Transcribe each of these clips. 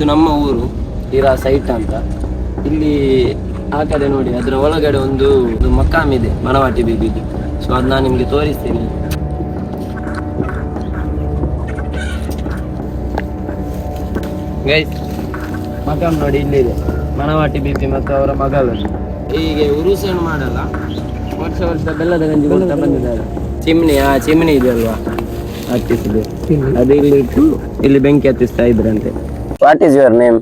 ಇದು ನಮ್ಮ ಊರು ಇರಾ ಸೈಟ್ ಅಂತ. ಇಲ್ಲಿ ಆ ಕಡೆ ನೋಡಿ, ಅದರ ಒಳಗಡೆ ಒಂದು ಮಕಾಮ್ ಇದೆ, ಮನವಾಟಿ ಬೀಬಿದು. ಸೊ ಅದು ನಾನು ನಿಮಗೆ ತೋರಿಸ್ತೇನೆ. ಗೈಸ್, ಮಕಾಮ್ ನೋಡಿ ಇಲ್ಲಿದೆ, ಮನವಾಟಿ ಬೀಬಿ ಮತ್ತು ಅವರ ಮಗಳು. ಹೀಗೆ ಉರುಸೇನು ಮಾಡಲ್ಲ, ವರ್ಷ ವರ್ಷ ಬೆಲ್ಲದ ಗಂಜಿ ಕೊಡ್ತಾ ಬಂದಿದ್ದಾರೆ. ಚಿಮ್ನಿ ಇದೆ ಅಲ್ವಾ, ಹತ್ತಿಸಿದೆ ಅದು ಇಲ್ಲಿ ಇಟ್ಟು ಇಲ್ಲಿ ಬೆಂಕಿ ಹತ್ತಿಸ್ತಾ ಇದ್ರಂತೆ. What is your name?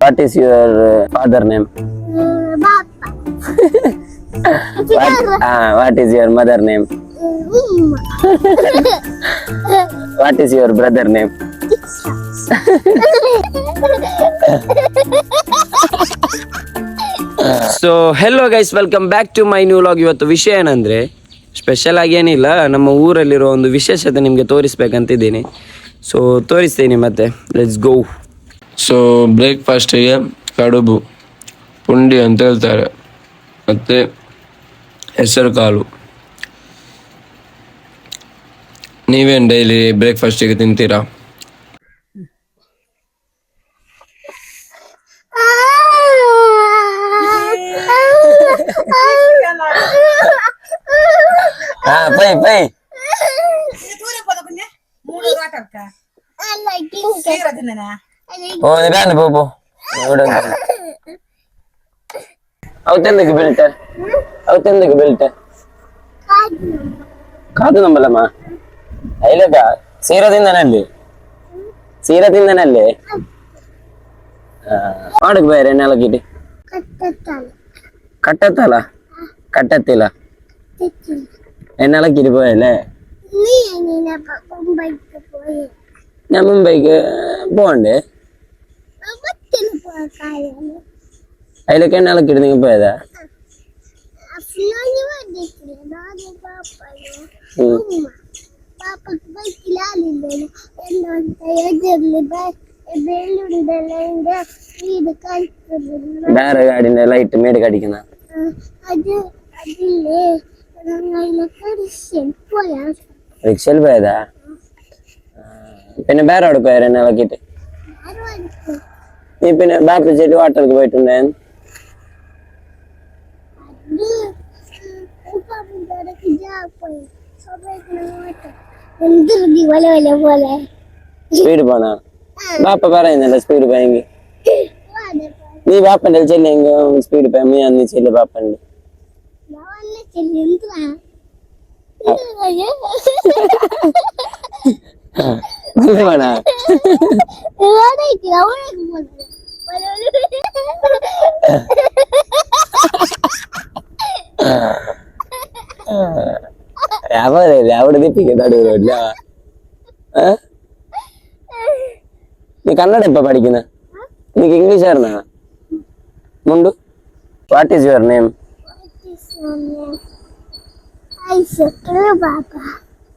What is your father name? What is your mother name? What is your brother name? So hello guys, welcome back to my new vlog. ಇವತ್ತು ವಿಷಯ ಏನಂದರೆ, ಸ್ಪೆಷಲ್ ಆಗಿ ಏನಿಲ್ಲ, ನಮ್ಮ ಊರಲ್ಲಿರೋ ಒಂದು ವಿಶೇಷತೆ ನಿಮಗೆ ತೋರಿಸ್ಬೇಕಂತಿದ್ದೀನಿ. ಸೊ ತೋರಿಸ್ತೀನಿ, ಮತ್ತೆ ಲೆಟ್ಸ್ ಗೋ. ಸೊ ಬ್ರೇಕ್ಫಾಸ್ಟಿಗೆ ಕಡುಬು ಪುಂಡಿ ಅಂತ ಹೇಳ್ತಾರೆ, ಮತ್ತು ಹೆಸರು ಕಾಳು. ನೀವೇನು ಡೈಲಿ ಬ್ರೇಕ್ಫಾಸ್ಟಿಗೆ ತಿಂತೀರಾ? ಪೈ ಪೈ ಓ ಇದಾನೆ ಬಾಬು ಅವತ್ತೆಂದಕ್ಕೆ ಬೀಳ್ತೆ, ಅವತ್ತೆಂದಕ್ಕೆ ಬೀಳ್ತೆ ಕಾದು ನಂಬಲಮ್ಮ. ಐಲಕ ಸೀರದಿಂದನಲ್ಲಿ ಮಾಡಕ್ ಬೇರೆ ನೆಲಗಿಡಿ ಕಟ್ಟತ್ತಲ್ಲ, ಕಟ್ಟತ್ತಿಲ್ಲ എന്നെളക്കിട്ട് പോയല്ലേ? ഞാൻ മുംബൈക്ക് പോകണ്ടേ? അതിലൊക്കെ എന്നെളക്കിട്ട് നിങ്ങൾ പോയതാ? വേറെ ഗാഡിന്റെ ലൈറ്റ് മേട് കടിക്കുന്ന റിക്ഷയിൽ പോയതാ? പിന്നെ വേറെ അവിടെ പോയാ എന്നെ ഇളക്കിട്ട്? നീ പിന്നെ ബാപ്പിച്ചിട്ട് വാട്ടർക്ക് പോയിട്ടുണ്ടായിരുന്നു? സ്പീഡ് പോണാ? ബാപ്പ പറയുന്നല്ലേ സ്പീഡ് പോയെങ്കിൽ? നീ ബാപ്പന്റെ ചെല്ലെങ്കിൽ സ്പീഡ് പോയ നീ അന്ന് ചെല്ലു ബാപ്പന്റെ. അവിടെ നിപ്പിക്കുന്നില്ല. നീ കന്നഡ ഇപ്പൊ പഠിക്കുന്ന? നിനക്ക് ഇംഗ്ലീഷ് ആയിരുന്നാ മുണ്ടു? What is your name?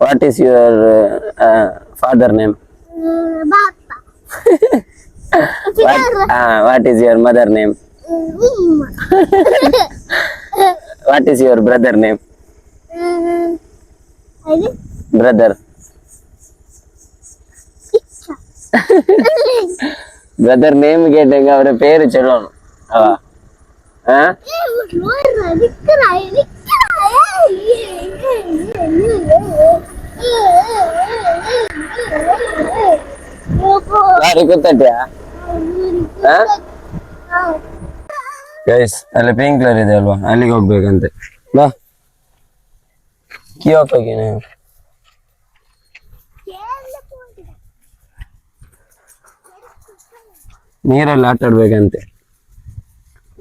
What is your father name? What is your mother name? What is your brother name? Brother. Brother name கேட்டேங்க, அவர பேரு சொல்லணும். ಗೈಸ್ ಅಲ್ಲಿ ಪಿಂಕ್ ಕಲರ್ ಇದೆ ಅಲ್ವಾ, ಅಲ್ಲಿಗೆ ಹೋಗ್ಬೇಕಂತೆ. ಬಾ ಕೀ ಹಾಕಿ ನೀರಲ್ಲಿ ಆಟ ಆಡ್ಬೇಕಂತೆ.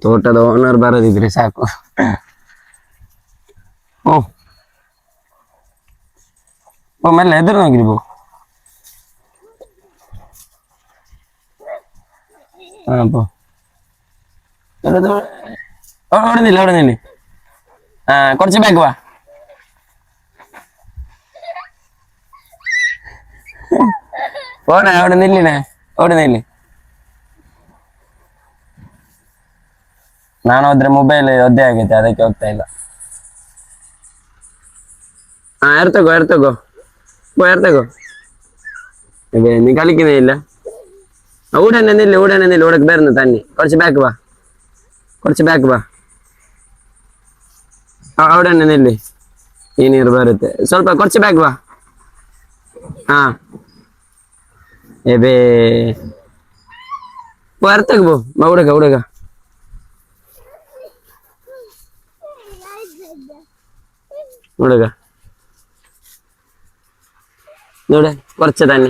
ತೋಟದ ಓನರ್ ಬರದಿದ್ರೆ ಸಾಕು. ಓ ಮೇಲೆ ಎದುರು ಹೋಗಿರ್ಬೋ. ഓടുന്നില്ല. കുറച്ച് ബാക്ക് വാ. പോണേ, അവിടെ നില്ലിനെ, ಓಡುದಿಲ್ಲ. ನಾನು ಹೋದ್ರೆ ಮೊಬೈಲ್ ಒದ್ದೆ ಆಗೈತೆ, ಅದಕ್ಕೆ ಹೋಗ್ತಾ ಇಲ್ಲ. ಯಾರು ತಗೋ ನೀ ಕಲಿಕಿನೇ ಇಲ್ಲ. ഊടനെ നില്ല് ഉടക്ക് വരുന്നു തണ്ണി കുറച്ച് ബാക്ക് വാ അവിടെ തന്നെ ನಿಲ್ಲಿ ಈ ನೀರು ಬರುತ್ತೆ ಸ್ವಲ್ಪ കുറച്ച് ಬ್ಯಾಗ್ ಬಾ ಹಾ ಎಬೇ ಬರ್ತಕ್ ಬಾ ಹುಡುಗ ನೋಡ കുറച്ച് തന്നെ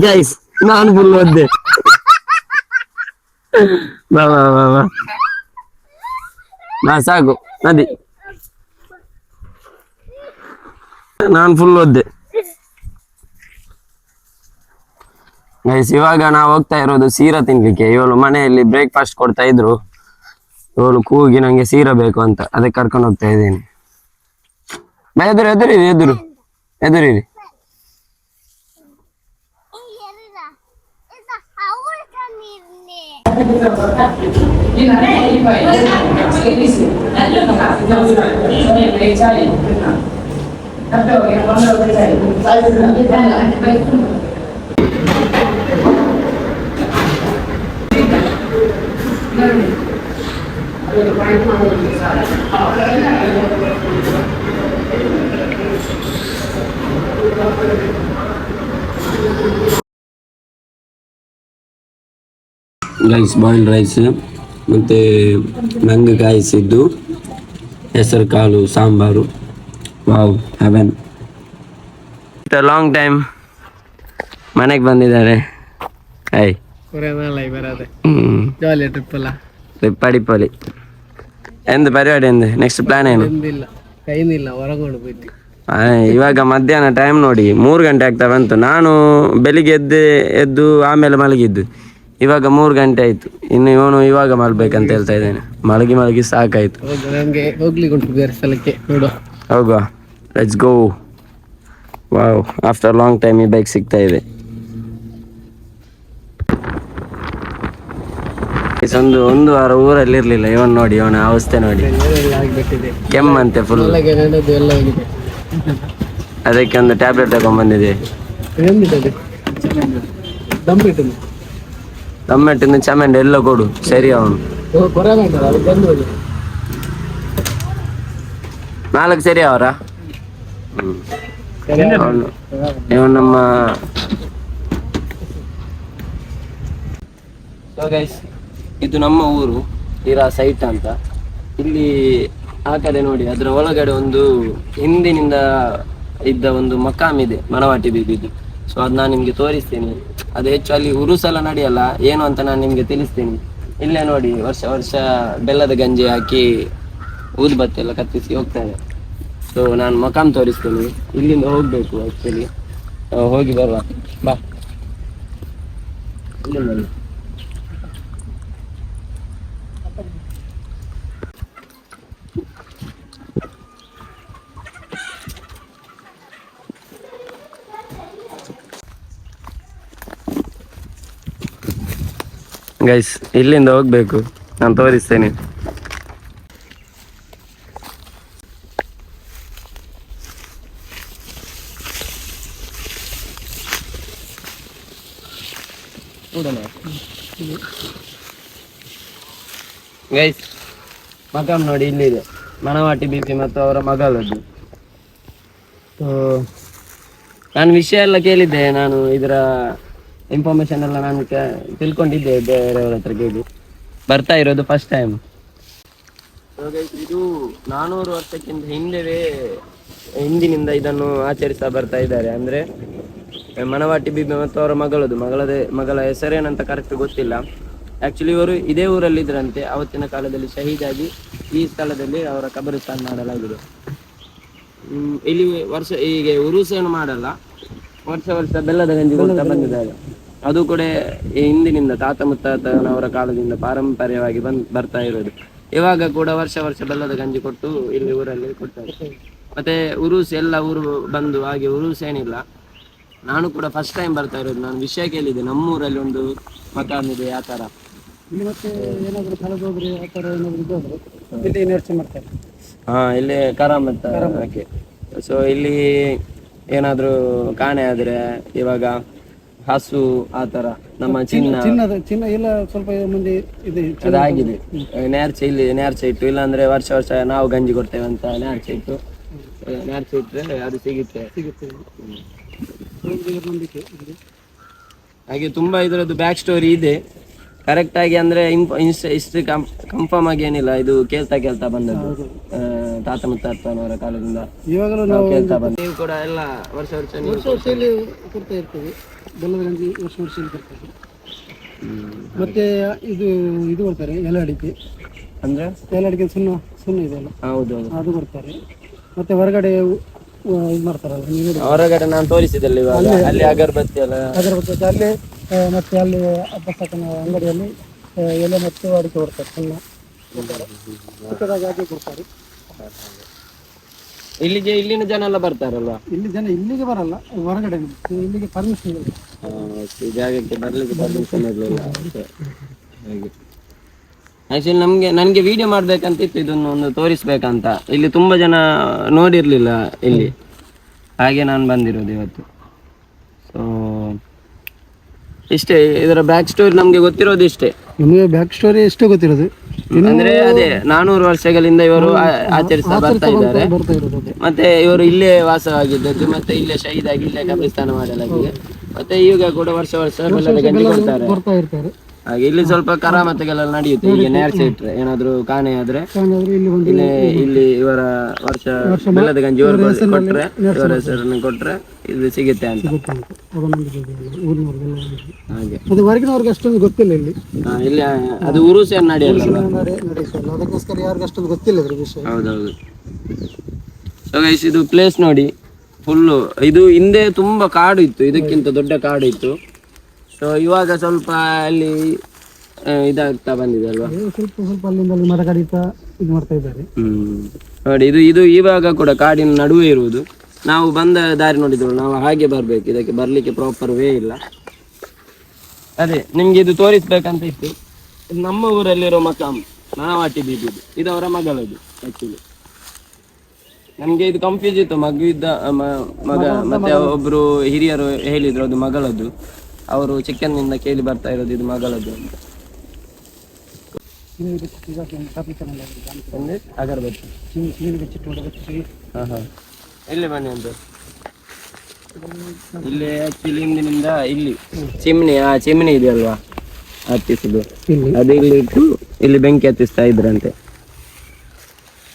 ಗೈಸ್ ನಾನು ಫುಲ್ ಒದ್ದೆ ಬಾ ಸಾಕು ನದಿ ನಾನು ಫುಲ್ ಒದ್ದೆ ಗೈಸ್ ಇವಾಗ ನಾವು ಹೋಗ್ತಾ ಇರೋದು ಸೀರಾ ತಿನ್ಲಿಕ್ಕೆ ಇವಳು ಮನೆಯಲ್ಲಿ ಬ್ರೇಕ್ಫಾಸ್ಟ್ ಕೊಡ್ತಾ ಇದ್ರು ಇವಳು ಕೂಗಿ ನಂಗೆ ಸೀರಾ ಬೇಕು ಅಂತ ಅದಕ್ಕೆ ಕರ್ಕೊಂಡು ಹೋಗ್ತಾ ಇದ್ದೀನಿ ಎದುರಿರಿ ರೈಸ್ ಬಾಯ್ಲ್ಡ್ ರೈಸ್ ಮತ್ತು ನಂಗೆ ಕಾಯಿಸಿದ್ದು ಹೆಸರು ಕಾಳು sambar wow Heaven long time ಮನೆಗೆ ಬಂದಿದ್ದಾರೆ ಹಾಯ್ ಟ್ರಿಪ್ ಅಡಿಪೊಲಿ ಎಂದ ಪರಿಪಾಡಿ ಎಂದ ನೆಕ್ಸ್ಟ್ ಪ್ಲಾನ್ ಏನು ಇವಾಗ ಮಧ್ಯಾಹ್ನ ಟೈಮ್ ನೋಡಿ 3 ಗಂಟೆ ಆಗ್ತಾ ಬಂತು ನಾನು ಬೆಳಿಗ್ಗೆ ಎದ್ದು ಆಮೇಲೆ ಮಲಗಿದ್ದು ಇವಾಗ 3 ಗಂಟೆ ಆಯ್ತು ಇನ್ನು ಇವನು ಇವಾಗ ಮಲ್ಬೇಕಂತ ಹೇಳ್ತಾ ಇದ್ದೇನೆ ಮಲಗಿ ಸಾಕಾಯ್ತು ಹೋಗುವ let's go wow after long time ಈ ಬೈಕ್ ಸಿಗ್ತಾ ಇದೆ ಒಂದು ವಾರ ಊರಲ್ಲಿ ಇರ್ಲಿಲ್ಲ ಇವನ್ ನೋಡಿ ಇವನ ಅವಸ್ಥೆ ನೋಡಿ ಕೆಮ್ಮಂತೆ ಫುಲ್ ಅದಕ್ಕೆ ಒಂದು ಟ್ಯಾಬ್ಲೆಟ್ ತಗೊಂಡ್ ಬಂದಿದೆ ದಮ್ಮೆಟ್ಟಿಂದ ಚಮೆಂಡ್ ಎಲ್ಲ ಕೊಡು ಸರಿ ಅವನು 4 ಸರಿ ಅವರ ಇವನು ನಮ್ಮ ಇದು ನಮ್ಮ ಊರು ಹೀರಾ ಸೈಟ್ ಅಂತ ಇಲ್ಲಿ ಆ ಕಡೆ ನೋಡಿ ಅದರ ಒಳಗಡೆ ಒಂದು ಹಿಂದಿನಿಂದ ಇದ್ದ ಒಂದು ಮಕಾಮ್ ಇದೆ ಮನವಾಟಿ ಬೀದಿದು ಸೊ ಅದು ನಾನು ನಿಮ್ಗೆ ತೋರಿಸ್ತೀನಿ ಅದು ಹೆಚ್ಚು ಅಲ್ಲಿ ಉರುಸೆಲ್ಲ ನಡೆಯಲ್ಲ ಏನು ಅಂತ ನಾನು ನಿಮ್ಗೆ ತಿಳಿಸ್ತೀನಿ ಇಲ್ಲೇ ನೋಡಿ ವರ್ಷ ಬೆಲ್ಲದ ಗಂಜಿ ಹಾಕಿ ಊದುಬತ್ತಿ ಎಲ್ಲ ಕತ್ತಿಸಿ ಹೋಗ್ತಾರೆ ಸೊ ನಾನು ಮಕಾಮ್ ತೋರಿಸ್ತೀನಿ ಇಲ್ಲಿಂದ ಹೋಗ್ಬೇಕು ಆಕ್ಚುಲಿ ಹೋಗಿ ಬರುವ ಬಾ ಇಲ್ಲಿಂದ ಗೈಸ್ ಇಲ್ಲಿಂದ ಹೋಗ್ಬೇಕು ನಾನು ತೋರಿಸ್ತೇನೆ ಗೈಸ್ ಮಕಾಮ್ ನೋಡಿ ಇಲ್ಲಿದೆ ಮನವಾಟಿ ಬಿಪಿ ಮತ್ತು ಅವರ ಮಗಳದ್ದು ನಾನು ವಿಷಯ ಎಲ್ಲ ಕೇಳಿದ್ದೆ ನಾನು ಇದರ ಇನ್ಫಾರ್ಮೇಶನ್ ಎಲ್ಲ ನಾನು ತಿಳ್ಕೊಂಡಿದ್ದೆ ಬೇರೆಯವ್ರ ಹತ್ರ ಕೇಳಿ ಬರ್ತಾ ಇರೋದು ಫಸ್ಟ್ ಟೈಮ್ ಇದು 400 ವರ್ಷಕ್ಕಿಂತ ಹಿಂದಿನಿಂದ ಇದನ್ನು ಆಚರಿಸ್ತಾ ಬರ್ತಾ ಇದ್ದಾರೆ ಅಂದ್ರೆ ಮನವಾಟಿ ಬಿಬಿ ಮತ್ತು ಅವರ ಮಗಳ ಹೆಸರೇನಂತ ಕರೆಕ್ಟ್ ಗೊತ್ತಿಲ್ಲ ಆಕ್ಚುಲಿ ಇವರು ಇದೇ ಊರಲ್ಲಿ ಇದ್ರಂತೆ ಅವತ್ತಿನ ಕಾಲದಲ್ಲಿ ಶಹೀದಾಗಿ ಈ ಸ್ಥಳದಲ್ಲಿ ಅವರ ಕಬರಿಸ್ತಾನ ಮಾಡಲಾಗಿದೆ ಇಲ್ಲಿ ಹೀಗೆ ಉರುಸೇನು ಮಾಡಲ್ಲ ವರ್ಷ ಬೆಲ್ಲದ ಗಂಜಿ ಕೊಡ್ತಾ ಬಂದಿದ್ದಾರೆ ಅದು ಕೂಡ ಹಿಂದಿನಿಂದ ತಾತ ಮುತ್ತಾತನವರ ಕಾಲದಿಂದ ಪಾರಂಪರ್ಯವಾಗಿ ಬರ್ತಾ ಇರೋದು ಇವಾಗ ಕೂಡ ವರ್ಷ ಬೆಲ್ಲದ ಗಂಜಿ ಕೊಟ್ಟು ಇಲ್ಲಿ ಊರಲ್ಲಿ ಕೊಡ್ತಾರೆ ಮತ್ತೆ ಉರುಸ್ ಎಲ್ಲ ಊರು ಬಂದು ಹಾಗೆ ಉರುಸ್ ಏನಿಲ್ಲ ನಾನು ಕೂಡ ಫಸ್ಟ್ ಟೈಮ್ ಬರ್ತಾ ಇರೋದು ನಾನು ವಿಷಯ ಕೇಳಿದ್ದೆ ನಮ್ಮೂರಲ್ಲಿ ಒಂದು ಮಕಾನ್ ಇದೆ ಆ ಥರ ಇಲ್ಲಿ ಕರಾಮತ್ ಸೊ ಇಲ್ಲಿ ಏನಾದ್ರೂ ಕಾಣೆ ಆದ್ರೆ ಇವಾಗ ಹಸು ಆ ತರ ನಮ್ಮ ಚಿನ್ನ ಎಲ್ಲ ಸ್ವಲ್ಪ ಮಂದಿ ಇದೆ ಅದಾಗಿದೆ. ನ್ಯಾರ್ಚೆ ಇಲ್ಲಿ ನ್ಯಾರ್ಚೆ ಇಟ್ಟು, ಇಲ್ಲಾಂದ್ರೆ ವರ್ಷ ವರ್ಷ ನಾವು ಗಂಜಿ ಕೊಡ್ತೇವೆ ಅಂತ ನ್ಯಾರ್ಚೆ ಇಟ್ಟು, ನ್ಯಾರ್ಚೆ ಇಟ್ಟರೆ ಅದು ಸಿಗುತ್ತೆ. ಹಾಗೆ ತುಂಬಾ ಇದರದ್ದು ಬ್ಯಾಕ್ ಸ್ಟೋರಿ ಇದೆ. ಕರೆಕ್ಟ್ ಆಗಿ ಅಂದ್ರೆ ಇಷ್ಟು ಕನ್ಫರ್ಮ್ ಆಗಿ ಏನಿಲ್ಲ, ಇದು ಕೇಳ್ತಾ ಬಂದದ್ದು ತಾತ ಮುತ್ತಾತನವರ ಕಾಲದಿಂದ ಇವಾಗಲೂ ನಾವು ಕೇಳ್ತಾ ಬಂದ. ನೀವು ಕೂಡ ಎಲ್ಲ ವರ್ಷ ವರ್ಷದಲ್ಲಿ ಕೊಡ್ತಾ ಇರ್ತೇವೆ, ಬೆಲ್ಲದ ಗಂಜಿ ವರ್ಷ ಕೊಡ್ತೇವೆ. ಮತ್ತೆ ಇದು ಕೊಡ್ತಾರೆ, ಎಲೆ ಅಡಿಕೆ. ಅಂದ್ರೆ ಎಲೆ ಅಡಿಕೆ ಸುಣ್ಣ ಇದೆಯಲ್ಲ, ಹೌದು ಅದು ಕೊಡ್ತಾರೆ. ಮತ್ತೆ ಹೊರಗಡೆ ಇದು ಮಾಡ್ತಾರಲ್ಲ, ಹೊರಗಡೆ ನಾನು ತೋರಿಸಿದಲ್ಲಿ ಇವಾಗ ಅಲ್ಲಿ ಅಗರಬತ್ತಿ ಎಲ್ಲ ಅಗರಬತ್ತಿ ಅಲ್ಲಿ, ಮತ್ತೆ ಅಲ್ಲಿ ಪುಸ್ತಕನ ಅಂಗಡಿಯಲ್ಲಿ ಎಲೆ ಮತ್ತು ಅಡಿಕೆ ಕೊಡ್ತಾರೆ, ಸುಣ್ಣ ಚಿಕ್ಕದಾಗಿ ಹಾಕಿ ಕೊಡ್ತಾರೆ. ಇಲ್ಲಿನ ಜನ ಎಲ್ಲ ಬರ್ತಾರಲ್ವಾ? ಇಲ್ಲಿ ಜನ ಇಲ್ಲಿಗೆ ಬರಲ್ಲ, ಹೊರಗಡೆ ಇಲ್ಲಿಗೆ ಪರ್ಮಿಷನ್ ಇಲ್ಲ, ಜಾಗಕ್ಕೆ ಬರ್ಲಿಕ್ಕೆ ಪರ್ಮಿಷನ್ ಇರಲಿಲ್ಲ. ಹಾಗೆ ಆಕ್ಚುಲಿ ನನಗೆ ವಿಡಿಯೋ ಮಾಡ್ಬೇಕಂತ ಇತ್ತು, ಇದನ್ನು ಒಂದು ತೋರಿಸ್ಬೇಕಂತ. ಇಲ್ಲಿ ತುಂಬಾ ಜನ ನೋಡಿರ್ಲಿಲ್ಲ ಇಲ್ಲಿ, ಹಾಗೆ ನಾನು ಬಂದಿರೋದು ಇವತ್ತು. ಸೊ ಇಷ್ಟೇ, ಇದರ ಬ್ಯಾಕ್ ಸ್ಟೋರಿ ನಮ್ಗೆ ಗೊತ್ತಿರೋದು ಇಷ್ಟೇ. ನಿಮಗೆ ಬ್ಯಾಕ್ ಸ್ಟೋರಿ ಎಷ್ಟು ಗೊತ್ತಿರೋದು? ಅಂದ್ರೆ ಅದೇ 400 ವರ್ಷಗಳಿಂದ ಇವರು ಆಚರಿಸ್ತಾ ಬರ್ತಾ ಇದ್ದಾರೆ. ಮತ್ತೆ ಇವರು ಇಲ್ಲೇ ವಾಸವಾಗಿದ್ದದ್ದು, ಮತ್ತೆ ಇಲ್ಲೇ ಶಹೀದಾಗಿ ಇಲ್ಲೇ ಕಬ್ರಿಸ್ತಾನ ಮಾಡಲಾಗಿದೆ. ಮತ್ತೆ ಈಗ ಕೂಡ ವರ್ಷ ಬೆಲ್ಲದ ಗಂಜಿ ಕೊಡ್ತಾರೆ. ಹಾಗೆ ಇಲ್ಲಿ ಸ್ವಲ್ಪ ಕರಾಮತೆಗಳೆಲ್ಲ ನಡೆಯುತ್ತೆ. ಈಗ ನ್ಯಾರ್ಸೆ ಇಟ್ರೆ ಏನಾದ್ರು ಕಾಣೆ ಆದ್ರೆ ಇಲ್ಲಿ ಇವರ ವರ್ಷ ಬೆಲ್ಲದ ಗಂಜಿ ಕೊಟ್ರೆ, ಇವರ ಹೆಸರನ್ನು ಕೊಟ್ರೆ ಇದು ಸಿಗುತ್ತೆ ಅಂತ. ಹಾಗೆ ಅದು ಹೊರಗಿನವ್ರಿಗೆ ಅಷ್ಟೊಂದು ಗೊತ್ತಿಲ್ಲ ಇಲ್ಲಿ. ಇಲ್ಲಿ ಅದು ಉರುಸೇನ್ ನಡೆಯಲ್ಲ, ಅದಕ್ಕೋಸ್ಕರ ಯಾರಿಗೂ ಅಷ್ಟೊಂದು ಗೊತ್ತಿಲ್ಲ ಇದ್ರ ವಿಷಯ. ಹೌದೌದು. ಸೊ ಗೈಸ್, ಇದು ಪ್ಲೇಸ್ ನೋಡಿ, ಫುಲ್ಲು ಇದು ಹಿಂದೆ ತುಂಬಾ ಕಾಡು ಇತ್ತು, ಇದಕ್ಕಿಂತ ದೊಡ್ಡ ಕಾಡು ಇತ್ತು. ಸೊ ಇವಾಗ ಸ್ವಲ್ಪ ಅಲ್ಲಿ ಇದಾಗ್ತಾ ಬಂದಿದೆ ಅಲ್ವಾ, ಸ್ವಲ್ಪ ಅಲ್ಲಿಂದ ಮರ ಕಡಿತಾ ಇದು ಮಾಡ್ತಾ ಇದ್ದಾರೆ. ನೋಡಿ, ಇದು ಇವಾಗ ಕೂಡ ಕಾಡಿನ ನಡುವೆ ಇರುವುದು. ನಾವು ಬಂದ ದಾರಿ ನೋಡಿದ್ರು, ನಾವು ಹಾಗೆ ಬರ್ಬೇಕು, ಇದಕ್ಕೆ ಬರ್ಲಿಕ್ಕೆ ಪ್ರಾಪರ್ ವೇ ಇಲ್ಲ. ಅದೇ ನಿಮ್ಗೆ ಇದು ತೋರಿಸ್ಬೇಕಂತ ಇತ್ತು. ಇದು ನಮ್ಮ ಊರಲ್ಲಿರೋ ಮಕಾಮ್ ಮನವಾಟಿ ಬೀದಿ, ಇದು ಅವರ ಮಗಳದು. ಆಕ್ಚುಲಿ ನಮ್ಗೆ ಇದು ಕನ್ಫ್ಯೂಸ್ ಇತ್ತು, ಮಗ ಮತ್ತೆ ಒಬ್ರು ಹಿರಿಯರು ಹೇಳಿದ್ರು ಅದು ಮಗಳದ್ದು. ಅವರು ಚಿಕ್ಕಂದಿನಿಂದ ಕೇಳಿ ಬರ್ತಾ ಇರೋದು ಇದು ಮಗಳದ್ದು ಅಂತ. ಅಗರಬತ್ತಿ ಇಲ್ಲಿ ಬನ್ನಿ ಅಂತ. ಇಲ್ಲಿ ಆಕ್ಚುಲಿ ಹಿಂದಿನಿಂದ ಇಲ್ಲಿ ಚಿಮ್ನಿ ಇದೆಯಲ್ವಾ ಹತ್ತಿಸುದು, ಅದು ಇಲ್ಲಿ ಇಟ್ಟು ಇಲ್ಲಿ ಬೆಂಕಿ ಹತ್ತಿಸ್ತಾ ಇದ್ರಂತೆ.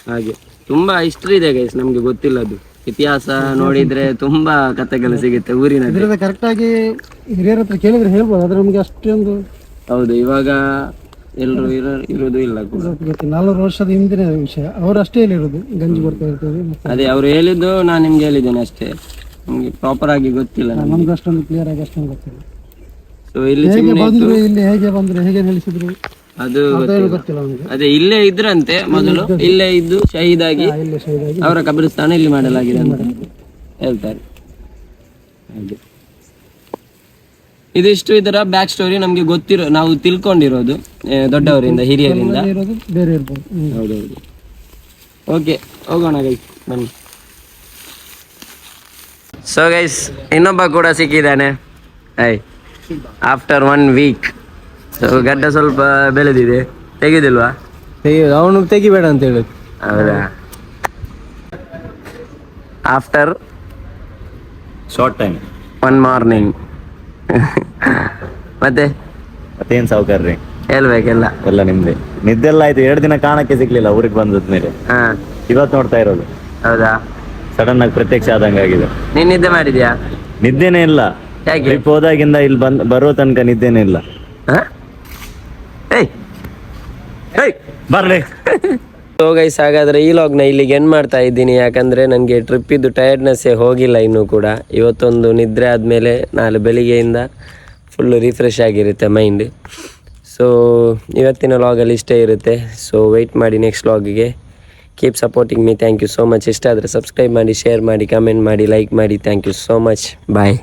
ಹಾಗೆ ತುಂಬಾ ಹಿಸ್ಟ್ರಿ ಇದೆ ಗೈಸ್, ನಮ್ಗೆ ಗೊತ್ತಿಲ್ಲದು. ಇತಿಹಾಸ ನೋಡಿದ್ರೆ ತುಂಬಾ ಕಥೆಗಳು ಸಿಗುತ್ತೆ ಊರಿನ. ಕರೆಕ್ಟ್ ಆಗಿ ಹಿರಿಯರ ಹತ್ರ ಕೇಳಿದ್ರೆ ಹೇಳ್ಬೋದು, ಆದ್ರೆ ನಮ್ಗೆ ಅಷ್ಟೊಂದು. ಹೌದು, ಇವಾಗ ಎಲ್ಲರೂ ಇರೋದು ಇಲ್ಲ ಕೂಡ. 400 ವರ್ಷದ ಹಿಂದಿನ ವಿಷಯ, ಅವ್ರು ಅಷ್ಟೇ ಇರೋದು, ಗಂಜಿ ಕೊಡ್ತಾ ಇರ್ತದೆ. ಅದೇ ಅವ್ರು ಹೇಳಿದ್ದು ನಾನು ನಿಮ್ಗೆ ಹೇಳಿದ್ದೇನೆ ಅಷ್ಟೇ, ನಮ್ಗೆ ಪ್ರಾಪರ್ ಆಗಿ ಗೊತ್ತಿಲ್ಲ. ನಮ್ಗೆ ಅಷ್ಟೊಂದು ಕ್ಲಿಯರ್ ಆಗಿ ಅಷ್ಟೊಂದು ಗೊತ್ತಿಲ್ಲ. ಸೊ ಇಲ್ಲಿ ಹೇಗೆ ಬಂದ್ರು, ಹೇಗೆ ನೆಲೆಸಿದ್ರು ಅದು ಗೊತ್ತಿಲ್ಲ ನಮ್ಗೆ. ಅದೇ ಇಲ್ಲೇ ಇದ್ರಂತೆ ಮೊದಲು, ಇಲ್ಲೇ ಇದ್ದು ಶಹೀದಾಗಿ ಅವರ ಕಬ್ರಿಸ್ತಾನ ಇಲ್ಲಿ ಮಾಡಲಾಗಿದೆ ಅಂತ ಹೇಳ್ತಾರೆ. ಹಾಗೆ ಇದಿಷ್ಟು ಇದರ ಬ್ಯಾಕ್ ಸ್ಟೋರಿ ನಮ್ಗೆ ಗೊತ್ತಿರೋ, ನಾವು ತಿಳ್ಕೊಂಡಿರೋದು ದೊಡ್ಡವರಿಂದ ಹಿರಿಯರಿಂದ. ಬೇರೆ ಇರ್ಬೋದು. ಹೌದೌದು. ಓಕೆ, ಹೋಗೋಣ ಗೈಸ್, ಬನ್ನಿ. ಸೊ ಗೈಸ್, ಇನ್ನೊಬ್ಬ ಕೂಡ ಸಿಕ್ಕಿದ್ದಾನೆ. After 1 weak. ಸೊ ಗಡ್ಡ ಸ್ವಲ್ಪ ಬೆಳೆದಿದೆ, ತೆಗೆದಿಲ್ವಾ? ಅವನು ತೆಗಿಬೇಡ ಅಂತ ಹೇಳುದು. ಹೌದಾ? After short time 1 morning. ಮತ್ತೇನ್ ಸಾವುಕಾರ್ರಿ, ಹೇಳ್ಬೇಕೆಲ್ಲ. ಎಲ್ಲ ನಿಮ್ದೆ. ನಿದ್ದೆಲ್ಲ ಆಯ್ತು, 2 ದಿನ ಕಾಣಕ್ಕೆ ಸಿಗ್ಲಿಲ್ಲ ಊರಿಗೆ ಬಂದ್ಮೇಲೆ. ಇವತ್ತು ನೋಡ್ತಾ ಇರೋದು. ಹೌದಾ? ಸಡನ್ ಆಗಿ ಪ್ರತ್ಯಕ್ಷ ಆದಂಗಾಗಿದೆ. ನೀನ್ ನಿದ್ದೆ ಮಾಡಿದ್ಯಾ? ನಿದ್ದೆನೇ ಇಲ್ಲ, ಟ್ರಿಪ್ ಹೋದಾಗಿಂದ ಇಲ್ಲಿ ಬರೋ ತನಕ ನಿದ್ದೆನೇ ಇಲ್ಲ. ಬರ್ಲಿ. ಸೊ ಗೈಸ್, ಹಾಗಾದ್ರೆ ಈ ಲಾಗ್ನ ಇಲ್ಲಿಗೆ ಎಂಡ್ ಮಾಡ್ತಾ ಇದ್ದೀನಿ. ಯಾಕಂದ್ರೆ ನನಗೆ ಟ್ರಿಪ್ಪಿದ್ದು ಟಯರ್ಡ್ನೆಸ್ಸೇ ಹೋಗಿಲ್ಲ ಇನ್ನೂ ಕೂಡ. ಇವತ್ತೊಂದು ನಿದ್ರೆ ಆದಮೇಲೆ ನಾಳೆ ಬೆಳಿಗ್ಗೆಯಿಂದ ಫುಲ್ಲು ರಿಫ್ರೆಶ್ ಆಗಿರುತ್ತೆ ಮೈಂಡ್. ಸೊ ಇವತ್ತಿನ ಲಾಗಲ್ಲಿ ಇಷ್ಟೇ ಇರುತ್ತೆ. ಸೊ ವೆಯ್ಟ್ ಮಾಡಿ ನೆಕ್ಸ್ಟ್ ಲಾಗಿಗೆ. Keep supporting me. Thank you so much. ಇಷ್ಟ ಆದರೆ ಸಬ್ಸ್ಕ್ರೈಬ್ ಮಾಡಿ, ಶೇರ್ ಮಾಡಿ, ಕಮೆಂಟ್ ಮಾಡಿ, ಲೈಕ್ ಮಾಡಿ. Thank you so much. Bye.